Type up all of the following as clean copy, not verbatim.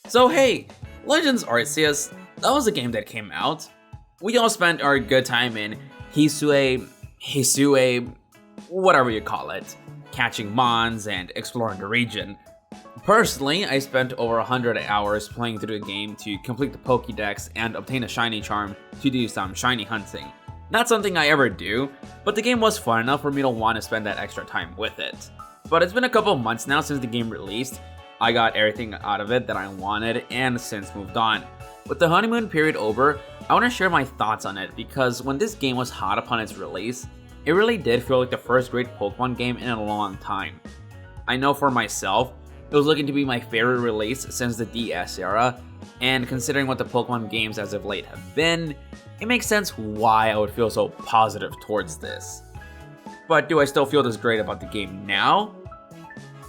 So hey, Legends Arceus, that was a game that came out. We all spent our good time in Hisui, whatever you call it, catching mons and exploring the region. Personally, I spent over 100 hours playing through the game to complete the pokedex and obtain a shiny charm to do some shiny hunting. Not something I ever do, but the game was fun enough for me to want to spend that extra time with it. But it's been a couple months now since the game released. I got everything out of it that I wanted and since moved on. With the honeymoon period over, I want to share my thoughts on it because when this game was hot upon its release, it really did feel like the first great Pokemon game in a long time. I know for myself, it was looking to be my favorite release since the DS era, and considering what the Pokemon games as of late have been, it makes sense why I would feel so positive towards this. But do I still feel this great about the game now?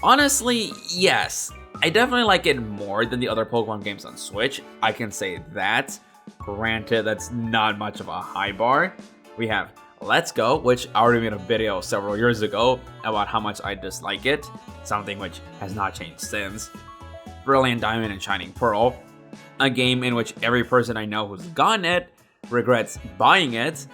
Honestly, yes. I definitely like it more than the other Pokemon games on Switch, I can say that. Granted, that's not much of a high bar. We have Let's Go, which I already made a video several years ago about how much I dislike it, something which has not changed since. Brilliant Diamond and Shining Pearl, a game in which every person I know who's gotten it regrets buying it.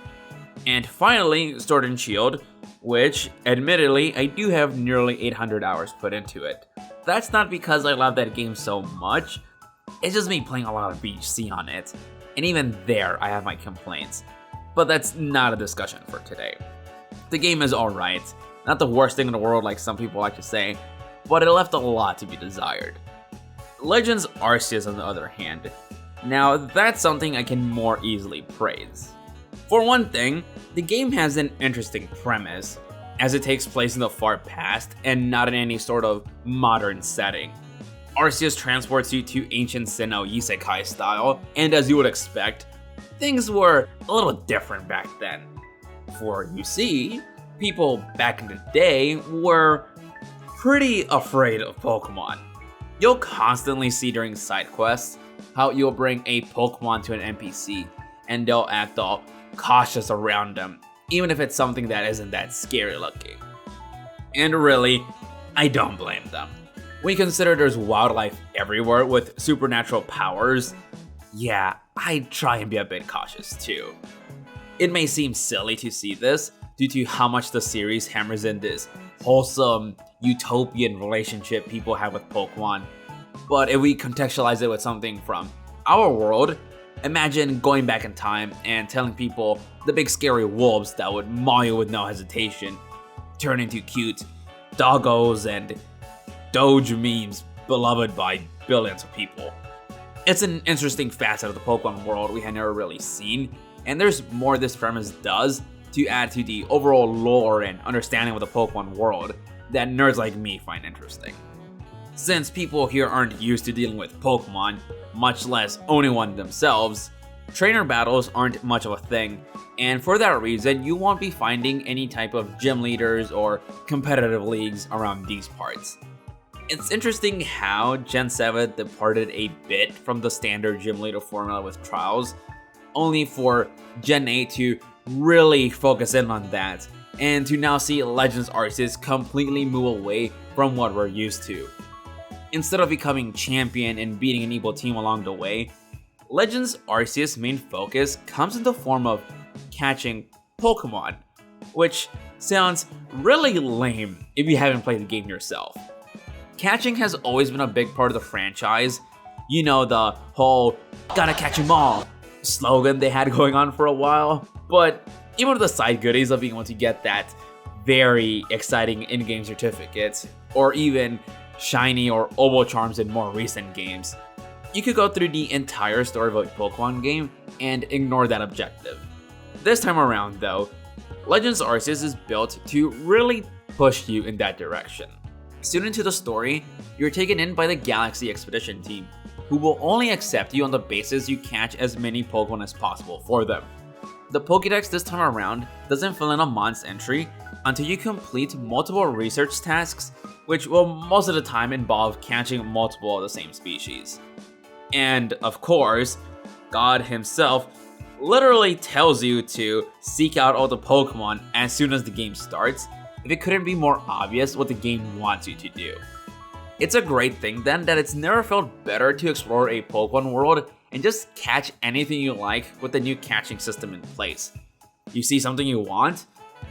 And finally, Sword and Shield, which, admittedly, I do have nearly 800 hours put into it. That's not because I love that game so much, it's just me playing a lot of BC on it, and even there I have my complaints. But that's not a discussion for today. The game is alright, not the worst thing in the world like some people like to say, but it left a lot to be desired. Legends Arceus on the other hand, now that's something I can more easily praise. For one thing, the game has an interesting premise, as it takes place in the far past and not in any sort of modern setting. Arceus transports you to ancient Sinnoh isekai style, and as you would expect, things were a little different back then. For you see, people back in the day were pretty afraid of Pokemon. You'll constantly see during side quests how you'll bring a Pokemon to an NPC and they'll act all cautious around them, even if it's something that isn't that scary looking. And really, I don't blame them. When you consider there's wildlife everywhere with supernatural powers, yeah, I try and be a bit cautious too. It may seem silly to see this due to how much the series hammers in this wholesome, utopian relationship people have with Pokemon, but if we contextualize it with something from our world, imagine going back in time and telling people the big scary wolves that would maul you with no hesitation turn into cute doggos and doge memes beloved by billions of people. It's an interesting facet of the Pokemon world we had never really seen, and there's more this premise does to add to the overall lore and understanding of the Pokemon world that nerds like me find interesting. Since people here aren't used to dealing with Pokemon, much less owning one themselves, trainer battles aren't much of a thing, and for that reason, you won't be finding any type of gym leaders or competitive leagues around these parts. It's interesting how Gen 7 departed a bit from the standard gym leader formula with trials, only for Gen 8 to really focus in on that, and to now see Legends Arceus completely move away from what we're used to. Instead of becoming champion and beating an evil team along the way, Legends Arceus' main focus comes in the form of catching Pokemon, which sounds really lame if you haven't played the game yourself. Catching has always been a big part of the franchise. You know, the whole "gotta catch 'em all" slogan they had going on for a while, but even with the side goodies of being able to get that very exciting in-game certificate, or even shiny or oval charms in more recent games, you could go through the entire story of a Pokemon game and ignore that objective. This time around though, Legends Arceus is built to really push you in that direction. Soon into the story, you're taken in by the Galaxy Expedition team, who will only accept you on the basis you catch as many Pokemon as possible for them. The Pokédex this time around doesn't fill in a month's entry until you complete multiple research tasks, which will most of the time involve catching multiple of the same species. And of course, God himself literally tells you to seek out all the Pokemon as soon as the game starts, if it couldn't be more obvious what the game wants you to do. It's a great thing then that it's never felt better to explore a Pokemon world and just catch anything you like with the new catching system in place. You see something you want?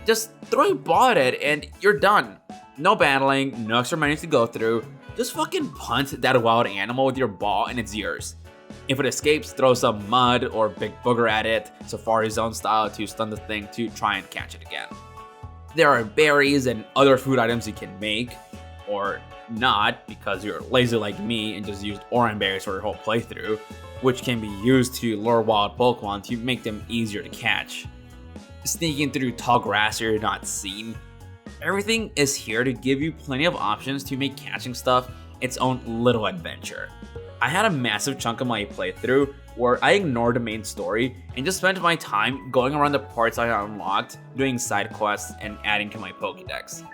Just throw a ball at it and you're done. No battling, no extra menus to go through, just fucking punt that wild animal with your ball and it's yours. If it escapes, throw some mud or big booger at it, Safari Zone style, to stun the thing to try and catch it again. There are berries and other food items you can make, or not because you're lazy like me and just used orange berries for your whole playthrough, which can be used to lure wild Pokemon to make them easier to catch. Sneaking through tall grass so you're not seen. Everything is here to give you plenty of options to make catching stuff its own little adventure. I had a massive chunk of my playthrough where I ignored the main story and just spent my time going around the parts I unlocked, doing side quests, and adding to my Pokédex.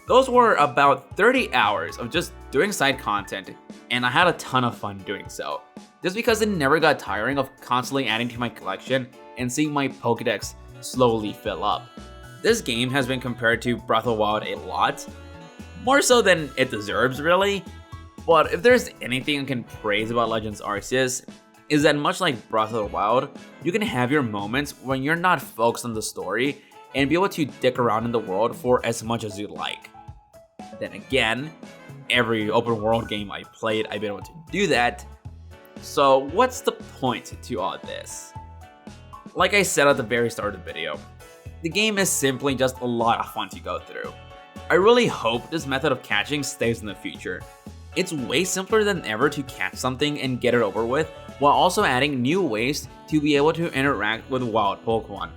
Those were about 30 hours of just doing side content, and I had a ton of fun doing so. Just because it never got tiring of constantly adding to my collection and seeing my Pokédex slowly fill up. This game has been compared to Breath of the Wild a lot, more so than it deserves really, but if there's anything I can praise about Legends Arceus, is that much like Breath of the Wild, you can have your moments when you're not focused on the story and be able to dick around in the world for as much as you like. Then again, every open world game I played, I've been able to do that. So what's the point to all this? Like I said at the very start of the video, the game is simply just a lot of fun to go through. I really hope this method of catching stays in the future. It's way simpler than ever to catch something and get it over with, while also adding new ways to be able to interact with wild Pokemon.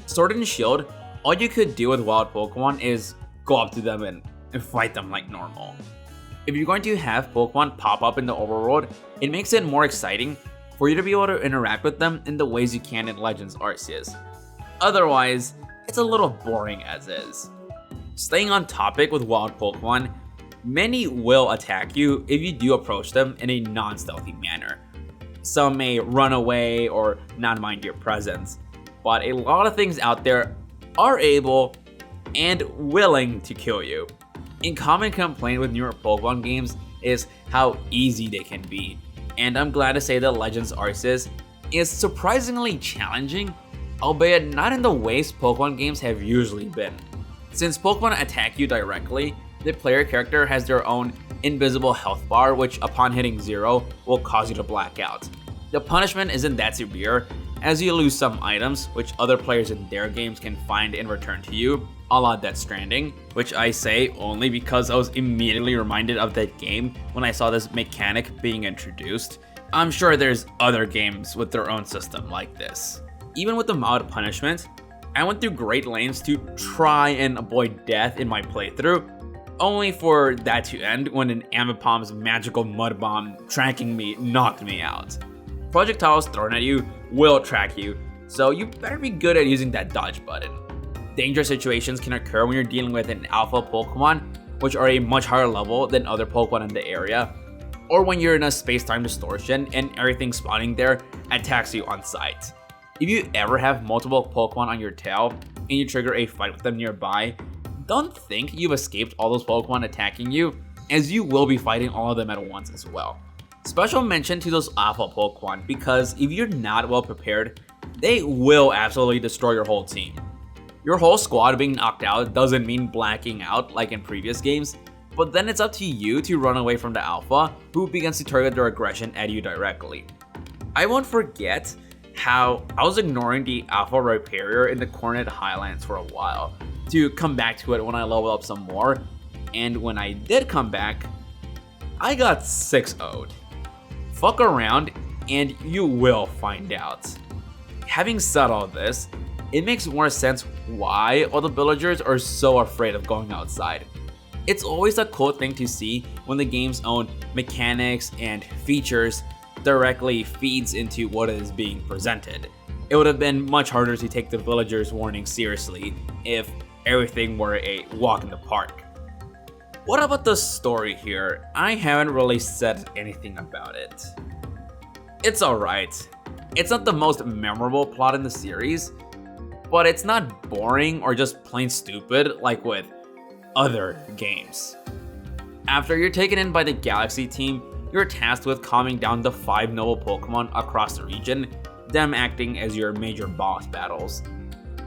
Sword and Shield, all you could do with wild Pokemon is go up to them and fight them like normal. If you're going to have Pokemon pop up in the overworld, it makes it more exciting for you to be able to interact with them in the ways you can in Legends Arceus. Otherwise, it's a little boring as is. Staying on topic with wild Pokemon, many will attack you if you do approach them in a non-stealthy manner. Some may run away or not mind your presence, but a lot of things out there are able and willing to kill you. A common complaint with newer Pokemon games is how easy they can be, and I'm glad to say that Legends Arceus is surprisingly challenging, albeit not in the ways Pokemon games have usually been. Since Pokemon attack you directly, the player character has their own invisible health bar, which upon hitting 0 will cause you to black out. The punishment isn't that severe, as you lose some items which other players in their games can find and return to you, a la Death Stranding, which I say only because I was immediately reminded of that game when I saw this mechanic being introduced. I'm sure there's other games with their own system like this. Even with the mild punishment, I went through great lengths to try and avoid death in my playthrough, only for that to end when an Ambipom's magical mud bomb tracking me knocked me out. Projectiles thrown at you will track you, so you better be good at using that dodge button. Dangerous situations can occur when you're dealing with an alpha Pokemon, which are a much higher level than other Pokemon in the area, or when you're in a space-time distortion and everything spawning there attacks you on sight. If you ever have multiple Pokemon on your tail and you trigger a fight with them nearby, don't think you've escaped all those Pokemon attacking you, as you will be fighting all of them at once as well. Special mention to those alpha Pokemon, because if you're not well prepared, they will absolutely destroy your whole team. Your whole squad being knocked out doesn't mean blacking out like in previous games, but then it's up to you to run away from the alpha, who begins to target their aggression at you directly. I won't forget how I was ignoring the alpha Rhyperior in the Cornet Highlands for a while, to come back to it when I level up some more, and when I did come back, I got 6-0'd. Fuck around and you will find out. Having said all this, it makes more sense why all the villagers are so afraid of going outside. It's always a cool thing to see when the game's own mechanics and features directly feeds into what is being presented. It would have been much harder to take the villagers' warning seriously if everything were a walk in the park. What about the story here? I haven't really said anything about it. It's alright. It's not the most memorable plot in the series, but it's not boring or just plain stupid like with other games. After you're taken in by the Galaxy team, you're tasked with calming down the 5 noble Pokemon across the region, them acting as your major boss battles.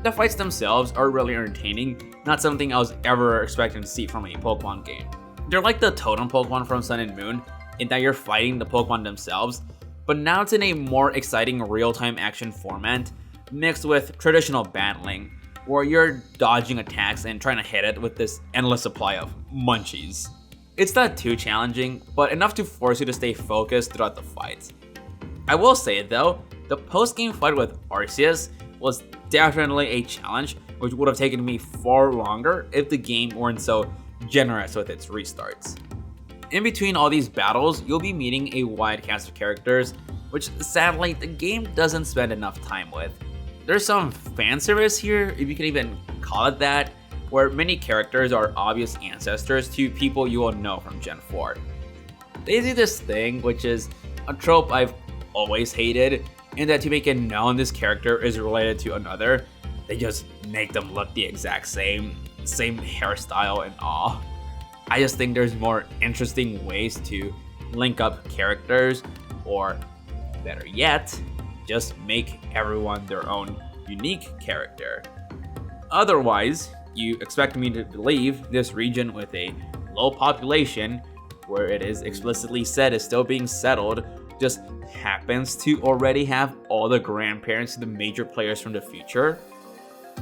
The fights themselves are really entertaining, not something I was ever expecting to see from a Pokemon game. They're like the totem Pokemon from Sun and Moon, in that you're fighting the Pokemon themselves, but now it's in a more exciting real-time action format, mixed with traditional battling, where you're dodging attacks and trying to hit it with this endless supply of munchies. It's not too challenging, but enough to force you to stay focused throughout the fight. I will say though, the post-game fight with Arceus was definitely a challenge, which would have taken me far longer if the game weren't so generous with its restarts. In between all these battles, you'll be meeting a wide cast of characters, which sadly the game doesn't spend enough time with. There's some fan service here, if you can even call it that, where many characters are obvious ancestors to people you will know from Gen 4. They do this thing, which is a trope I've always hated, in that to make it known this character is related to another, they just make them look the exact same hairstyle and all. I just think there's more interesting ways to link up characters, or better yet, just make everyone their own unique character. Otherwise, you expect me to believe this region with a low population, where it is explicitly said is still being settled, just happens to already have all the grandparents to the major players from the future?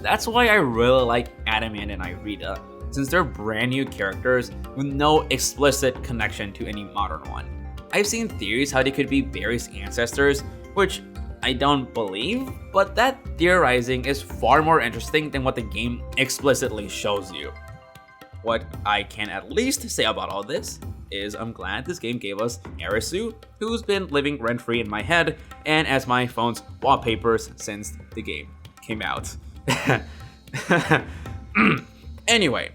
That's why I really like Adamant and Irida, since they're brand new characters with no explicit connection to any modern one. I've seen theories how they could be Barry's ancestors, which I don't believe, but that theorizing is far more interesting than what the game explicitly shows you. What I can at least say about all this is I'm glad this game gave us Arezu, who's been living rent-free in my head and as my phone's wallpapers since the game came out. Anyway,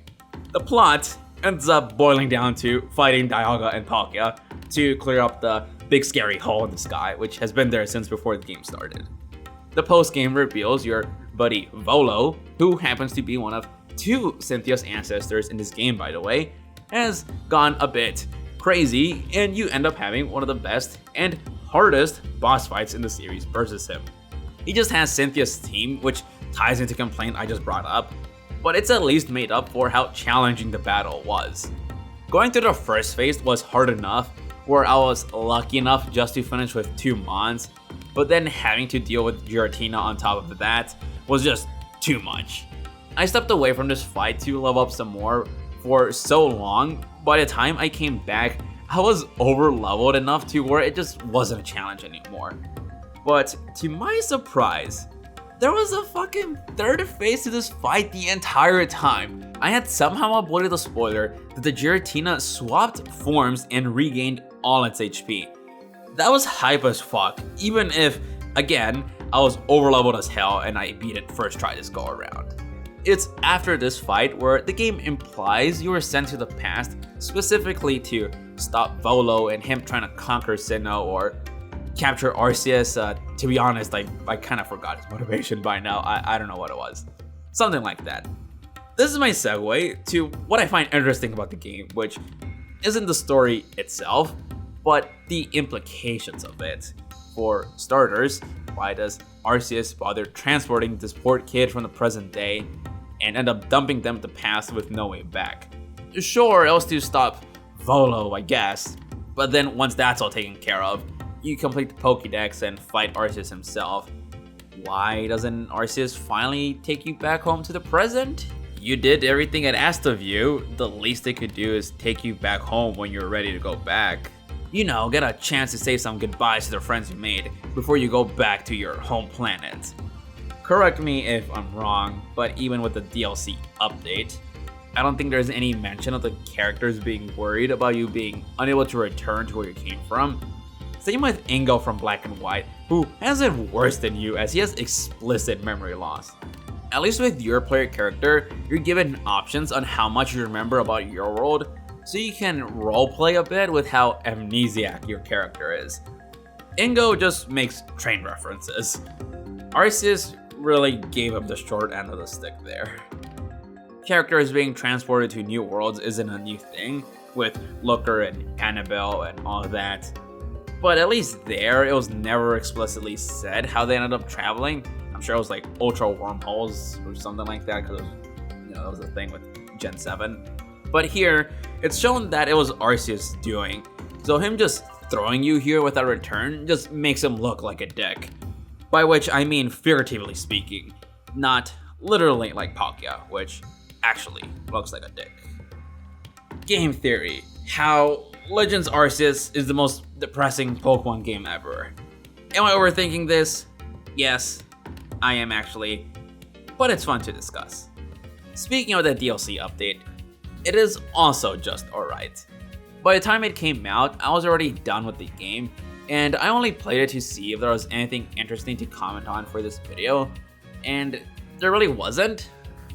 the plot ends up boiling down to fighting Dialga and Palkia to clear up the big scary hole in the sky, which has been there since before the game started. The post-game reveals your buddy Volo, who happens to be one of 2 Cynthia's ancestors in this game by the way, has gone a bit crazy, and you end up having one of the best and hardest boss fights in the series versus him. He just has Cynthia's team, which ties into complaint I just brought up, but it's at least made up for how challenging the battle was. Going through the first phase was hard enough, where I was lucky enough just to finish with 2 Mons, but then having to deal with Giratina on top of that was just too much. I stepped away from this fight to level up some more for so long. By the time I came back, I was over leveled enough to where it just wasn't a challenge anymore. But to my surprise, there was a fucking third phase to this fight the entire time. I had somehow avoided the spoiler that the Giratina swapped forms and regained all its HP. That was hype as fuck, even if, again, I was overleveled as hell and I beat it first try this go around. It's after this fight where the game implies you were sent to the past specifically to stop Volo and him trying to conquer Sinnoh or capture Arceus. To be honest, I kind of forgot his motivation by now. I don't know what it was. Something like that. This is my segue to what I find interesting about the game, which isn't the story itself, but the implications of it. For starters, why does Arceus bother transporting this poor kid from the present day and end up dumping them to the past with no way back? Sure, else to stop Volo, I guess, but then once that's all taken care of, you complete the Pokédex and fight Arceus himself. Why doesn't Arceus finally take you back home to the present? You did everything it asked of you. The least they could do is take you back home when you're ready to go back. You know, get a chance to say some goodbyes to the friends you made before you go back to your home planet. Correct me if I'm wrong, but even with the DLC update, I don't think there's any mention of the characters being worried about you being unable to return to where you came from. Same with Ingo from Black and White, who has it worse than you as he has explicit memory loss. At least with your player character, you're given options on how much you remember about your world, so you can roleplay a bit with how amnesiac your character is. Ingo just makes train references. Arceus really gave him the short end of the stick there. Characters being transported to new worlds isn't a new thing, with Looker and Annabelle and all of that. But at least there, it was never explicitly said how they ended up traveling. I'm sure it was like ultra wormholes or something like that, because that was the thing with Gen 7. But here, it's shown that it was Arceus doing. So him just throwing you here without return just makes him look like a dick. By which I mean figuratively speaking, not literally like Palkia, which actually looks like a dick. Game theory: how Legends Arceus is the most depressing Pokemon game ever. Am I overthinking this? Yes, I am actually, but it's fun to discuss. Speaking of the DLC update, it is also just alright. By the time it came out, I was already done with the game, and I only played it to see if there was anything interesting to comment on for this video, and there really wasn't.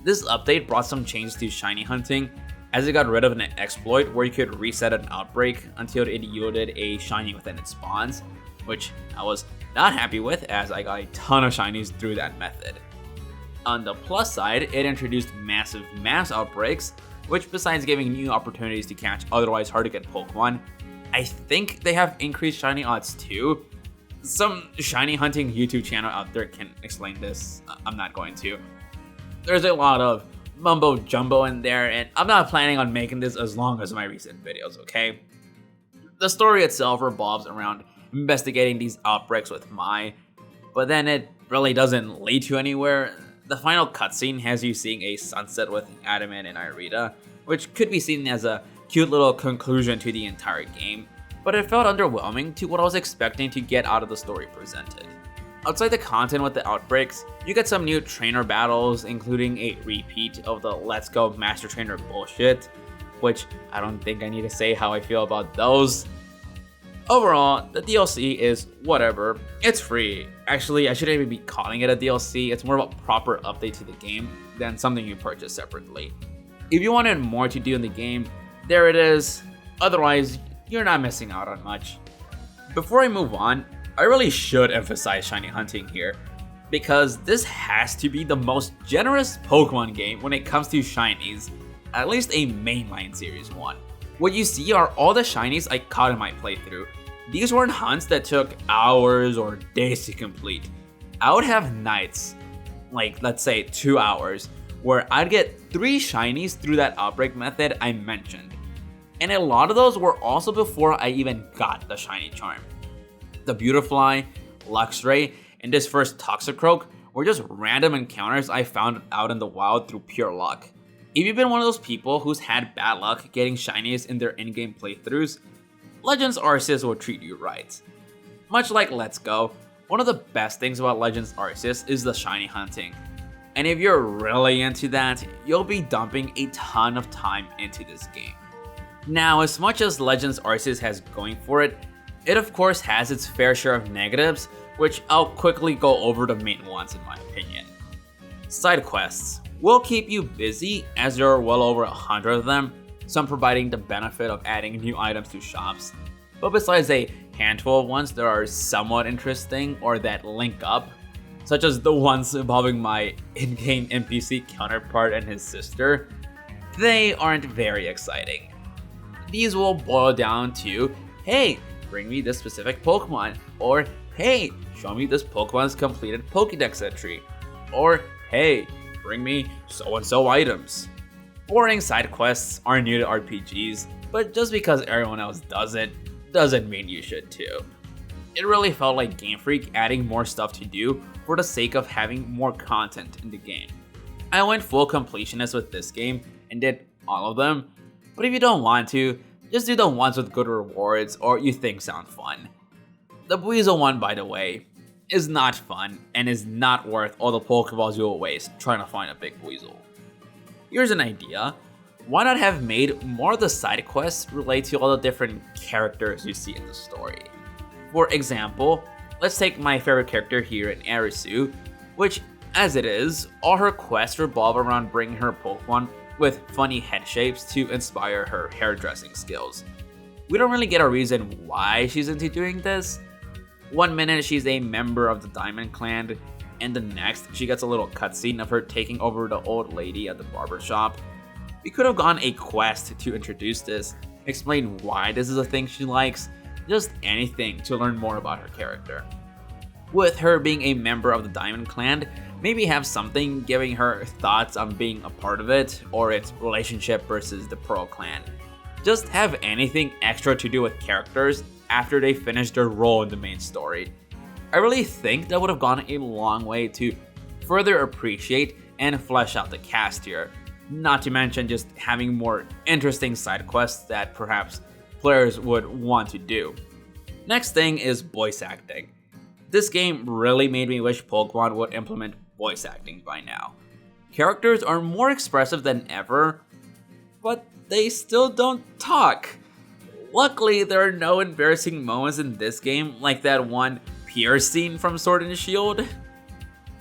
This update brought some changes to shiny hunting, as it got rid of an exploit where you could reset an outbreak until it yielded a shiny within its spawns, which I was not happy with as I got a ton of shinies through that method. On the plus side, it introduced massive mass outbreaks, which besides giving new opportunities to catch otherwise hard to get Pokemon, I think they have increased shiny odds too. Some shiny hunting YouTube channel out there can explain this, I'm not going to. There's a lot of mumbo jumbo in there, and I'm not planning on making this as long as my recent videos, okay? The story itself revolves around investigating these outbreaks with Mai, but then it really doesn't lead to anywhere. The final cutscene has you seeing a sunset with Adamant and Irida, which could be seen as a cute little conclusion to the entire game, but it felt underwhelming to what I was expecting to get out of the story presented. Outside the content with the outbreaks, you get some new trainer battles, including a repeat of the Let's Go Master Trainer bullshit, which I don't think I need to say how I feel about those. Overall, the DLC is whatever. It's free. Actually, I shouldn't even be calling it a DLC. It's more of a proper update to the game than something you purchase separately. If you wanted more to do in the game, there it is. Otherwise, you're not missing out on much. Before I move on, I really should emphasize shiny hunting here, because this has to be the most generous Pokemon game when it comes to shinies, at least a mainline series one. What you see are all the shinies I caught in my playthrough. These weren't hunts that took hours or days to complete. I would have nights, like let's say 2 hours, where I'd get 3 shinies through that outbreak method I mentioned. And a lot of those were also before I even got the shiny charm. The Beautifly, Luxray, and this first Toxicroak were just random encounters I found out in the wild through pure luck. If you've been one of those people who's had bad luck getting shinies in their in-game playthroughs, Legends Arceus will treat you right. Much like Let's Go, one of the best things about Legends Arceus is the shiny hunting. And if you're really into that, you'll be dumping a ton of time into this game. Now, as much as Legends Arceus has going for it, it of course has its fair share of negatives, which I'll quickly go over the main ones in my opinion. Side quests will keep you busy as there are well over 100 of them, some providing the benefit of adding new items to shops. But besides a handful of ones that are somewhat interesting or that link up, such as the ones involving my in-game NPC counterpart and his sister, they aren't very exciting. These will boil down to, hey, bring me this specific Pokemon, or hey, show me this Pokemon's completed Pokédex entry, or hey, bring me so-and-so items. Boring side quests are new to RPGs, but just because everyone else does it, doesn't mean you should too. It really felt like Game Freak adding more stuff to do for the sake of having more content in the game. I went full completionist with this game and did all of them, but if you don't want to, just do the ones with good rewards or you think sound fun. The Buizel one, by the way, is not fun and is not worth all the Pokeballs you'll waste trying to find a big Buizel. Here's an idea. Why not have made more of the side quests relate to all the different characters you see in the story? For example, let's take my favorite character here in Arezu, which, as it is, all her quests revolve around bringing her Pokemon with funny head shapes to inspire her hairdressing skills. We don't really get a reason why she's into doing this. One minute she's a member of the Diamond Clan, and the next she gets a little cutscene of her taking over the old lady at the barber shop. We could have gone a quest to introduce this, explain why this is a thing she likes, just anything to learn more about her character. With her being a member of the Diamond Clan, maybe have something giving her thoughts on being a part of it, or its relationship versus the Pearl Clan. Just have anything extra to do with characters after they finish their role in the main story. I really think that would have gone a long way to further appreciate and flesh out the cast here, not to mention just having more interesting side quests that perhaps players would want to do. Next thing is voice acting. This game really made me wish Pokemon would implement voice acting by now. Characters are more expressive than ever, but they still don't talk. Luckily, there are no embarrassing moments in this game like that one Pierce scene from Sword and Shield,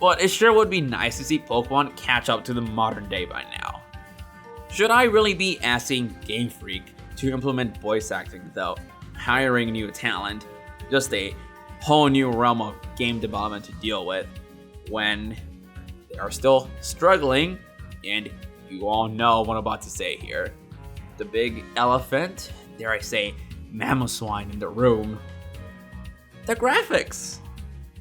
but it sure would be nice to see Pokemon catch up to the modern day by now. Should I really be asking Game Freak to implement voice acting though? Hiring new talent, just a whole new realm of game development to deal with when they are still struggling, and you all know what I'm about to say here. The big elephant, dare I say, Mamoswine in the room. The graphics!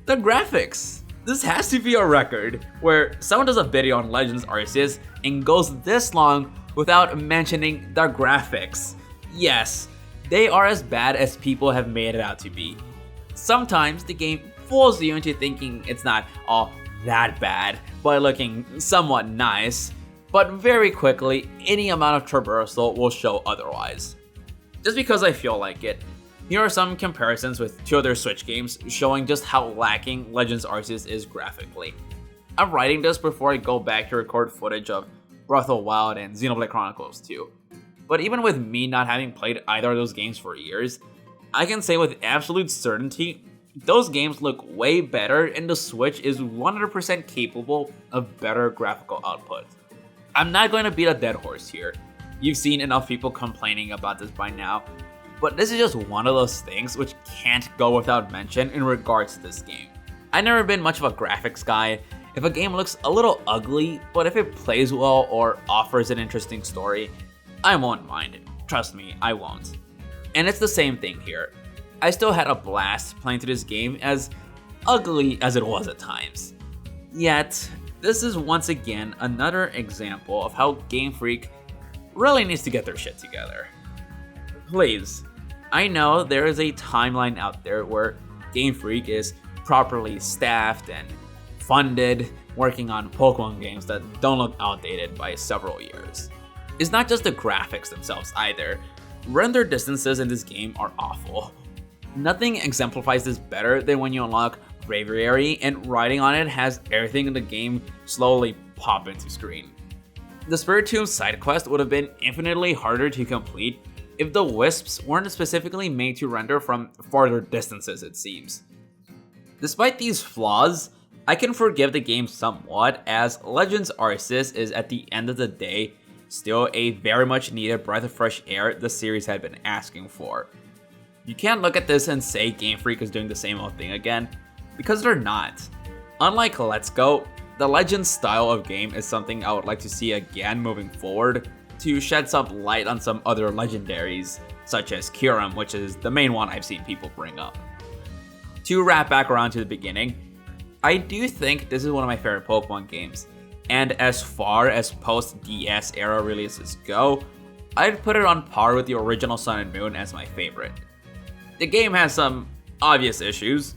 The graphics! This has to be a record where someone does a video on Legends Arceus and goes this long without mentioning the graphics. Yes, they are as bad as people have made it out to be. Sometimes the game fools you into thinking it's not all that bad by looking somewhat nice, but very quickly any amount of traversal will show otherwise. Just because I feel like it, here are some comparisons with two other Switch games showing just how lacking Legends Arceus is graphically. I'm writing this before I go back to record footage of Breath of the Wild and Xenoblade Chronicles 2. But even with me not having played either of those games for years, I can say with absolute certainty, those games look way better and the Switch is 100% capable of better graphical output. I'm not going to beat a dead horse here. You've seen enough people complaining about this by now, but this is just one of those things which can't go without mention in regards to this game. I've never been much of a graphics guy. If a game looks a little ugly, but if it plays well or offers an interesting story, I won't mind it. Trust me, I won't. And it's the same thing here. I still had a blast playing through this game, as ugly as it was at times. Yet, this is once again another example of how Game Freak really needs to get their shit together. Please, I know there is a timeline out there where Game Freak is properly staffed and funded, working on Pokemon games that don't look outdated by several years. It's not just the graphics themselves either. Render distances in this game are awful. Nothing exemplifies this better than when you unlock Braviary and riding on it has everything in the game slowly pop into screen. The Spiritomb side quest would have been infinitely harder to complete if the wisps weren't specifically made to render from farther distances, it seems. Despite these flaws, I can forgive the game somewhat, as Legends Arceus is at the end of the day still a very much needed breath of fresh air the series had been asking for. You can't look at this and say Game Freak is doing the same old thing again, because they're not. Unlike Let's Go, the Legends style of game is something I would like to see again moving forward, to shed some light on some other legendaries, such as Kyurem, which is the main one I've seen people bring up. To wrap back around to the beginning, I do think this is one of my favorite Pokemon games, and as far as post-DS era releases go, I'd put it on par with the original Sun and Moon as my favorite. The game has some obvious issues,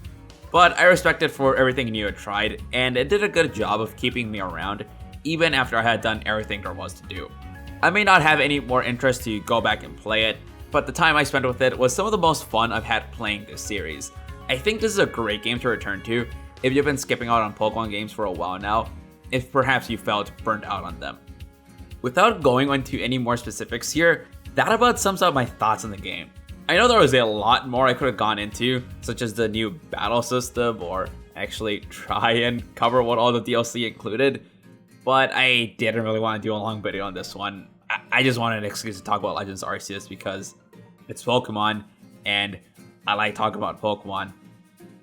but I respect it for everything new it tried, and it did a good job of keeping me around, even after I had done everything there was to do. I may not have any more interest to go back and play it, but the time I spent with it was some of the most fun I've had playing this series. I think this is a great game to return to if you've been skipping out on Pokemon games for a while now, if perhaps you felt burnt out on them. Without going into any more specifics here, that about sums up my thoughts on the game. I know there was a lot more I could have gone into, such as the new battle system, or actually try and cover what all the DLC included, but I didn't really want to do a long video on this one. I just wanted an excuse to talk about Legends Arceus because it's Pokemon, and I like talking about Pokemon.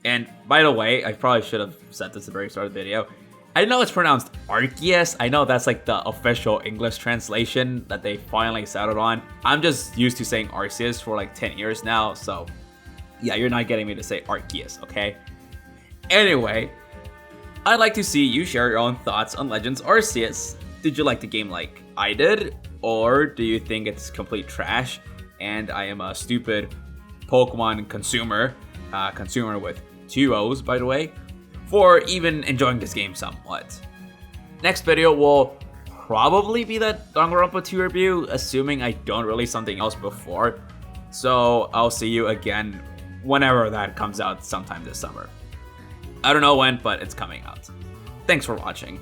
And by the way, I probably should have said this at the very start of the video, I know it's pronounced Arceus. I know that's like the official English translation that they finally settled on. I'm just used to saying Arceus for like 10 years now, so yeah, you're not getting me to say Arceus, okay? Anyway, I'd like to see you share your own thoughts on Legends Arceus. Did you like the game like I did? Or do you think it's complete trash and I am a stupid Pokemon consumer, consumer with 2 O's by the way, for even enjoying this game somewhat? Next video will probably be that Danganronpa 2 review, assuming I don't release something else before. So I'll see you again whenever that comes out sometime this summer. I don't know when, but it's coming out. Thanks for watching.